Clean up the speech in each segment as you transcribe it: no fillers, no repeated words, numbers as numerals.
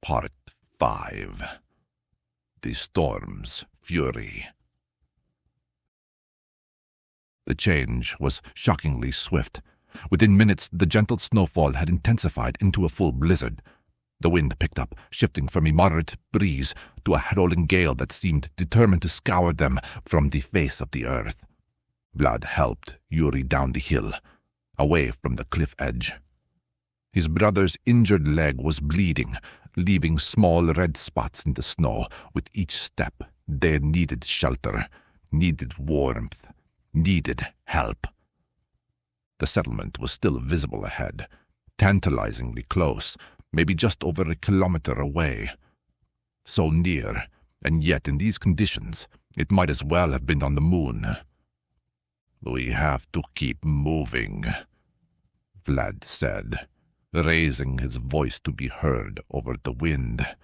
Part 5. The Storm's Fury. The change was shockingly swift. Within minutes, the gentle snowfall had intensified into a full blizzard. The wind picked up, shifting from a moderate breeze to a howling gale that seemed determined to scour them from the face of the earth. Vlad helped Yuri down the hill, away from the cliff edge. His brother's injured leg was bleeding, leaving small red spots in the snow. With each step, they needed shelter, needed warmth, needed help. The settlement was still visible ahead, tantalizingly close, maybe just over a kilometer away. So near, and yet in these conditions, it might as well have been on the moon. "We have to keep moving," Vlad said, raising his voice to be heard over the wind.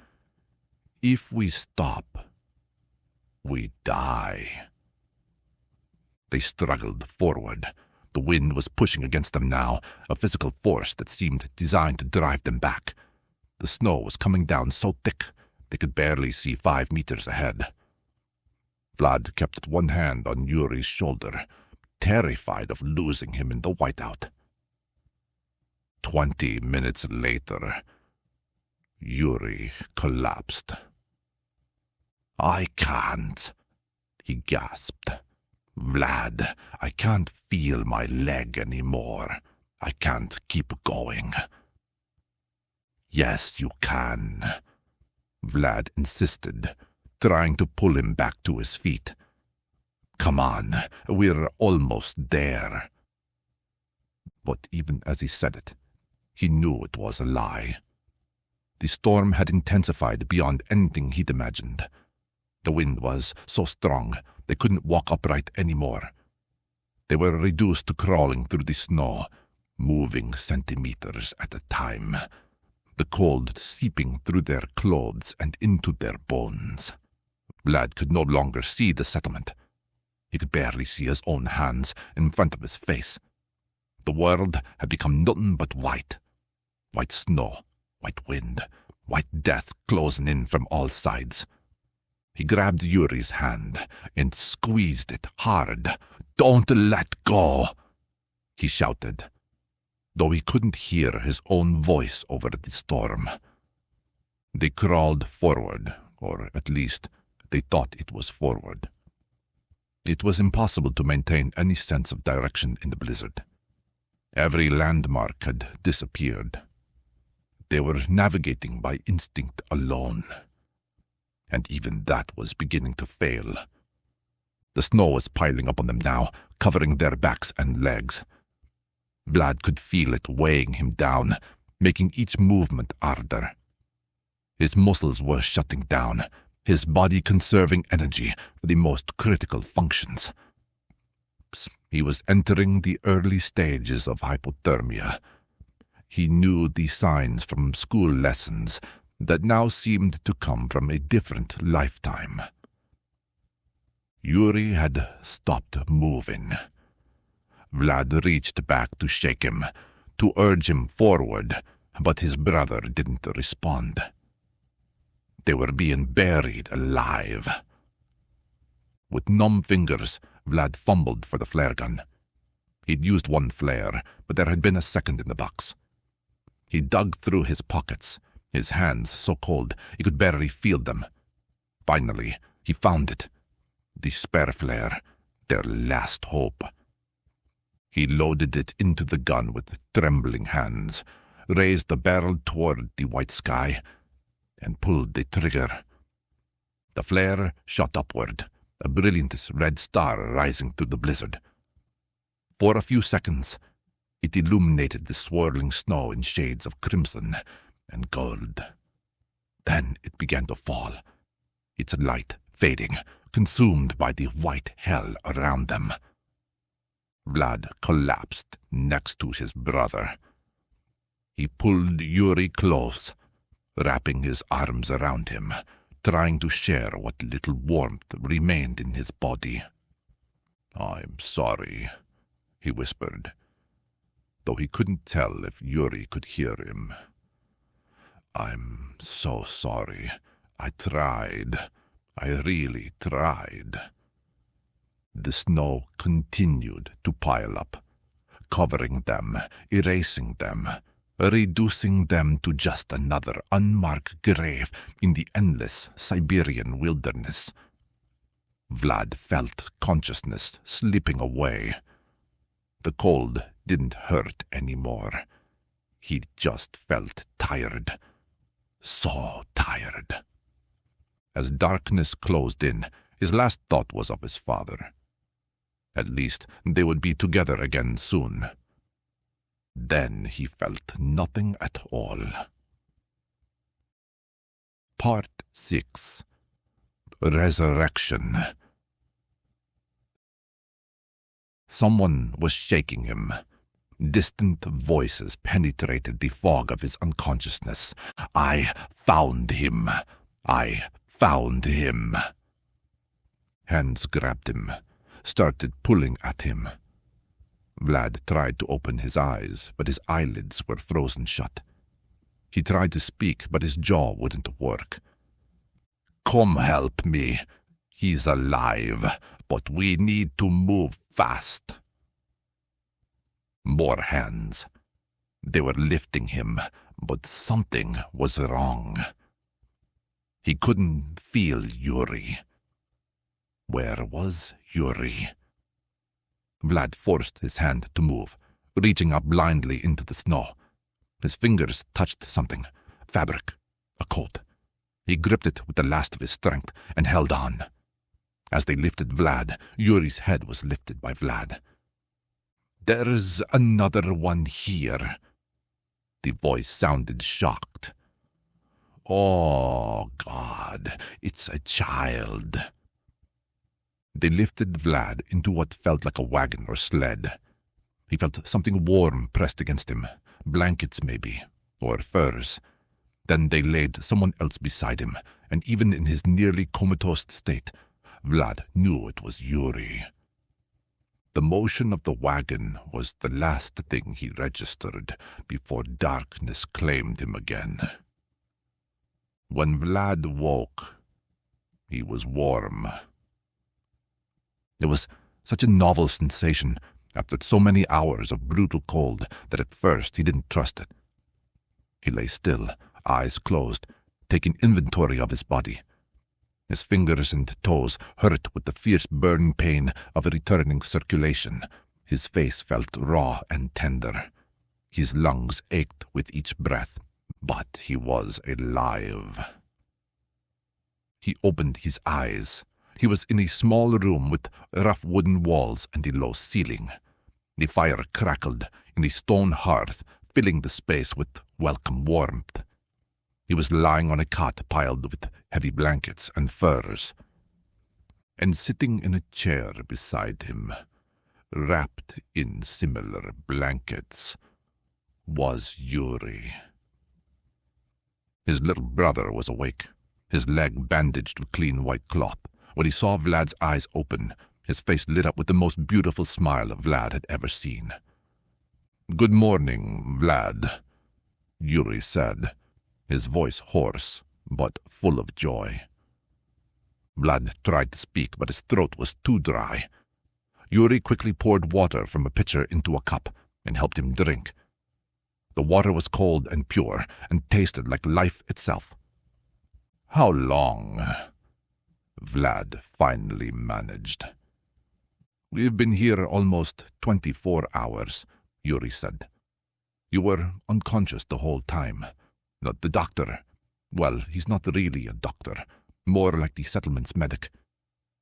"If we stop, we die." They struggled forward. The wind was pushing against them now, a physical force that seemed designed to drive them back. The snow was coming down so thick they could barely see 5 meters ahead. Vlad kept one hand on Yuri's shoulder, terrified of losing him in the whiteout. 20 minutes later, Yuri collapsed. "I can't," he gasped. "Vlad, I can't feel my leg anymore. I can't keep going." "Yes, you can," Vlad insisted, trying to pull him back to his feet. "Come on, we're almost there." But even as he said it, he knew it was a lie. The storm had intensified beyond anything he'd imagined. The wind was so strong they couldn't walk upright anymore. They were reduced to crawling through the snow, moving centimeters at a time, the cold seeping through their clothes and into their bones. Vlad could no longer see the settlement. He could barely see his own hands in front of his face. The world had become nothing but white. White snow, white wind, white death closing in from all sides. He grabbed Yuri's hand and squeezed it hard. "Don't let go!" he shouted, though he couldn't hear his own voice over the storm. They crawled forward, or at least they thought it was forward. It was impossible to maintain any sense of direction in the blizzard. Every landmark had disappeared. They were navigating by instinct alone. And even that was beginning to fail. The snow was piling up on them now, covering their backs and legs. Vlad could feel it weighing him down, making each movement harder. His muscles were shutting down, his body conserving energy for the most critical functions. He was entering the early stages of hypothermia. He knew the signs from school lessons that now seemed to come from a different lifetime. Yuri had stopped moving. Vlad reached back to shake him, to urge him forward, but his brother didn't respond. They were being buried alive. With numb fingers, Vlad fumbled for the flare gun. He'd used one flare, but there had been a second in the box. He dug through his pockets, his hands so cold he could barely feel them. Finally, he found it. The spare flare, their last hope. He loaded it into the gun with trembling hands, raised the barrel toward the white sky, and pulled the trigger. The flare shot upward, a brilliant red star rising through the blizzard. For a few seconds, it illuminated the swirling snow in shades of crimson and gold. Then it began to fall, its light fading, consumed by the white hell around them. Vlad collapsed next to his brother. He pulled Yuri close, wrapping his arms around him, trying to share what little warmth remained in his body. "I'm sorry," he whispered, though he couldn't tell if Yuri could hear him. I'm so sorry. I tried. I really tried. The snow continued to pile up, covering them, erasing them, reducing them to just another unmarked grave in the endless Siberian wilderness. Vlad felt consciousness slipping away. The cold didn't hurt anymore. He just felt tired. So tired. As darkness closed in, his last thought was of his father. At least they would be together again soon. Then he felt nothing at all. Part 6. Resurrection. Someone was shaking him. Distant voices penetrated the fog of his unconsciousness. I found him. I found him. Hands grabbed him, started pulling at him. Vlad tried to open his eyes, but his eyelids were frozen shut. He tried to speak, but his jaw wouldn't work. Come help me. He's alive, but we need to move fast. More hands. They were lifting him, but something was wrong. He couldn't feel Yuri. Where was Yuri? Vlad forced his hand to move, reaching up blindly into the snow. His fingers touched something. Fabric. A coat. He gripped it with the last of his strength and held on. As they lifted Vlad, Yuri's head was lifted by Vlad. There's another one here. The voice sounded shocked. Oh, God, it's a child. They lifted Vlad into what felt like a wagon or sled. He felt something warm pressed against him, blankets maybe, or furs. Then they laid someone else beside him, and even in his nearly comatose state, Vlad knew it was Yuri. The motion of the wagon was the last thing he registered before darkness claimed him again. When Vlad woke, he was warm. It was such a novel sensation after so many hours of brutal cold that at first he didn't trust it. He lay still, eyes closed, taking inventory of his body. His fingers and toes hurt with the fierce burning pain of returning circulation. His face felt raw and tender. His lungs ached with each breath, but he was alive. He opened his eyes. He was in a small room with rough wooden walls and a low ceiling. The fire crackled in a stone hearth, filling the space with welcome warmth. He was lying on a cot piled with heavy blankets and furs. And sitting in a chair beside him, wrapped in similar blankets, was Yuri. His little brother was awake, his leg bandaged with clean white cloth. When he saw Vlad's eyes open, his face lit up with the most beautiful smile Vlad had ever seen. "Good morning, Vlad," Yuri said, his voice hoarse, but full of joy. Vlad tried to speak, but his throat was too dry. Yuri quickly poured water from a pitcher into a cup and helped him drink. The water was cold and pure and tasted like life itself. "How long?" Vlad finally managed. "We've been here almost 24 hours, Yuri said. "You were unconscious the whole time. Not the doctor. Well, he's not really a doctor, more like the settlement's medic.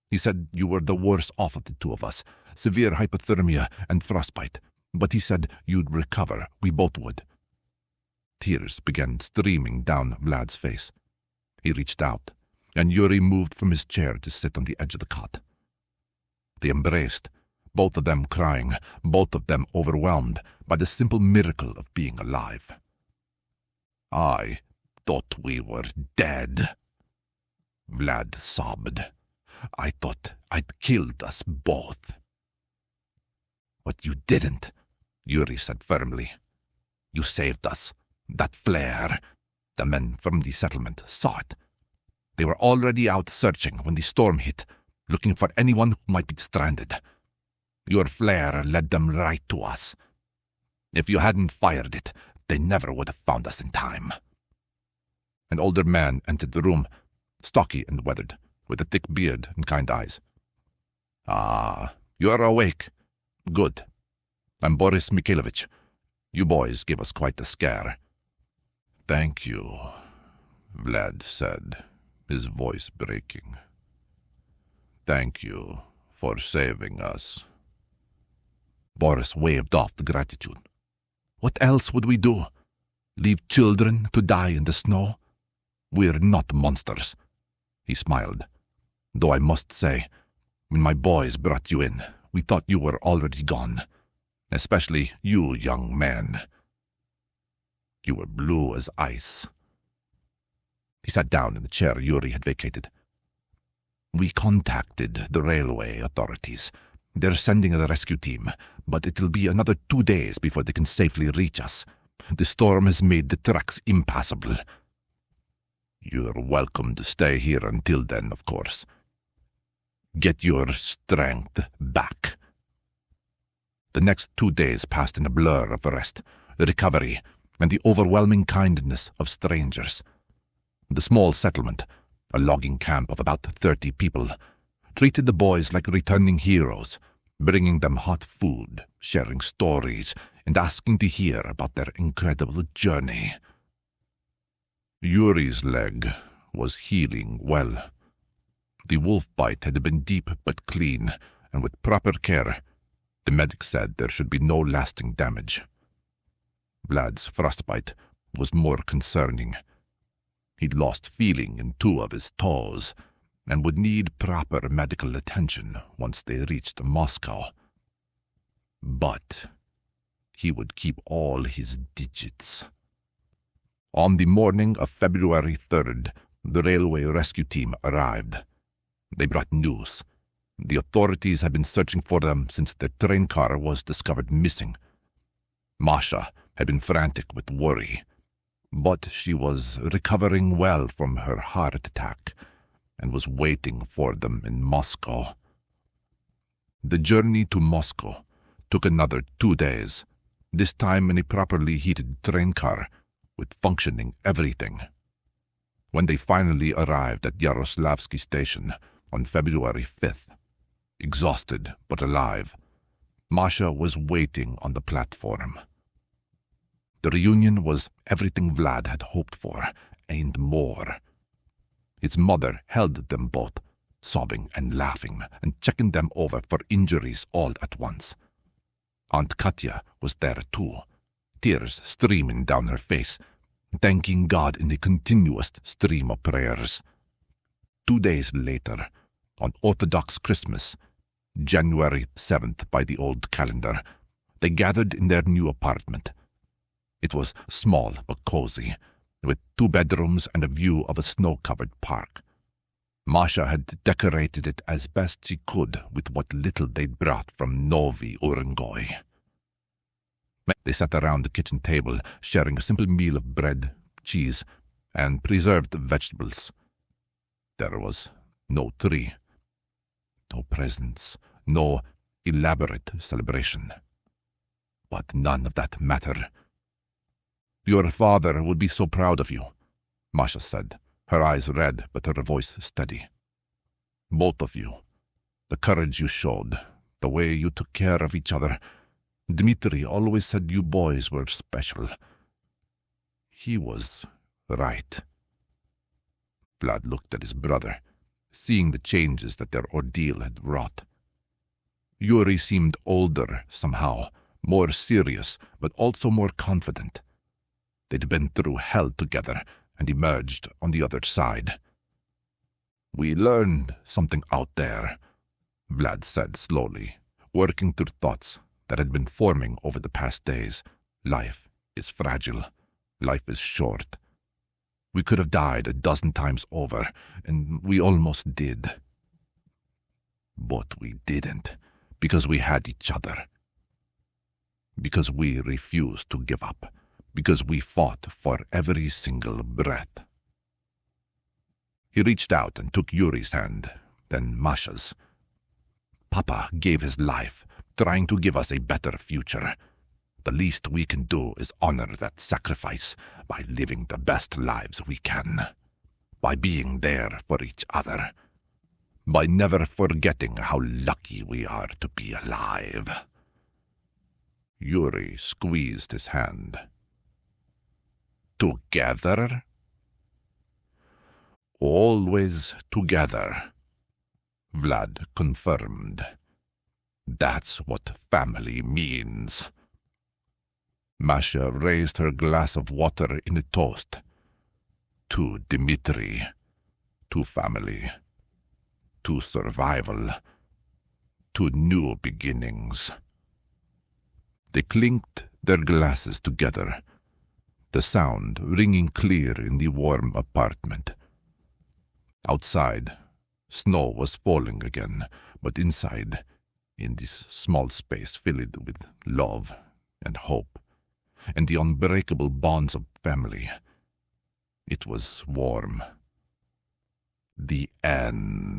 He said you were the worst off of the two of us, severe hypothermia and frostbite, but he said you'd recover, we both would." Tears began streaming down Vlad's face. He reached out, and Yuri moved from his chair to sit on the edge of the cot. They embraced, both of them crying, both of them overwhelmed by the simple miracle of being alive. "I thought we were dead," Vlad sobbed. "I thought I'd killed us both." "But you didn't," Yuri said firmly. "You saved us. That flare, The men from the settlement saw it. They were already out searching when the storm hit, looking for anyone who might be stranded. Your flare led them right to us. If you hadn't fired it, they never would have found us in time." An older man entered the room, stocky and weathered, with a thick beard and kind eyes. "Ah, you are awake. Good. I'm Boris Mikhailovich. You boys gave us quite a scare." "Thank you," Vlad said, his voice breaking. "Thank you for saving us." Boris waved off the gratitude. "What else would we do? Leave children to die in the snow? We're not monsters." He smiled. "Though I must say, when my boys brought you in, we thought you were already gone. Especially you, young man. You were blue as ice." He sat down in the chair Yuri had vacated. "We contacted the railway authorities. They're sending a rescue team, but it'll be another 2 days before they can safely reach us. The storm has made the tracks impassable." "You're welcome to stay here until then, of course. Get your strength back." The next 2 days passed in a blur of rest, recovery, and the overwhelming kindness of strangers. The small settlement, a logging camp of about 30 people, treated the boys like returning heroes, bringing them hot food, sharing stories, and asking to hear about their incredible journey. Yuri's leg was healing well. The wolf bite had been deep but clean, and with proper care, the medic said there should be no lasting damage. Vlad's frostbite was more concerning. He'd lost feeling in 2 of his toes, and would need proper medical attention once they reached Moscow. But he would keep all his digits. On the morning of February 3rd, the railway rescue team arrived. They brought news. The authorities had been searching for them since their train car was discovered missing. Masha had been frantic with worry, but she was recovering well from her heart attack and was waiting for them in Moscow. The journey to Moscow took another 2 days, this time in a properly heated train car with functioning everything. When they finally arrived at Yaroslavsky station on February 5th, exhausted but alive, Masha was waiting on the platform. The reunion was everything Vlad had hoped for, and more. His mother held them both, sobbing and laughing, and checking them over for injuries all at once. Aunt Katya was there too, tears streaming down her face, thanking God in a continuous stream of prayers. 2 days later, on Orthodox Christmas, January 7th by the old calendar, they gathered in their new apartment. It was small but cozy, with 2 bedrooms and a view of a snow-covered park. Masha had decorated it as best she could with what little they'd brought from Novi Urengoy. They sat around the kitchen table, sharing a simple meal of bread, cheese, and preserved vegetables. There was no tree, no presents, no elaborate celebration. But none of that mattered. "Your father would be so proud of you," Masha said, her eyes red but her voice steady. "Both of you. The courage you showed, the way you took care of each other. Dmitri always said you boys were special. He was right." Vlad looked at his brother, seeing the changes that their ordeal had wrought. Yuri seemed older somehow, more serious, but also more confident. They'd been through hell together and emerged on the other side. "We learned something out there," Vlad said slowly, working through thoughts that had been forming over the past days. "Life is fragile. Life is short. We could have died a dozen times over, and we almost did. But we didn't, because we had each other. Because we refused to give up. because we fought for every single breath. He reached out and took Yuri's hand, then Masha's. Papa gave his life, trying to give us a better future. The least we can do is honor that sacrifice by living the best lives we can, by being there for each other, by never forgetting how lucky we are to be alive. Yuri squeezed his hand. Together? Always together, Vlad confirmed. That's what family means. Masha raised her glass of water in a toast. To Dmitri, to family, to survival, to new beginnings. They clinked their glasses together, the sound ringing clear in the warm apartment. Outside, snow was falling again, but inside, in this small space filled with love and hope, and the unbreakable bonds of family, it was warm. The end.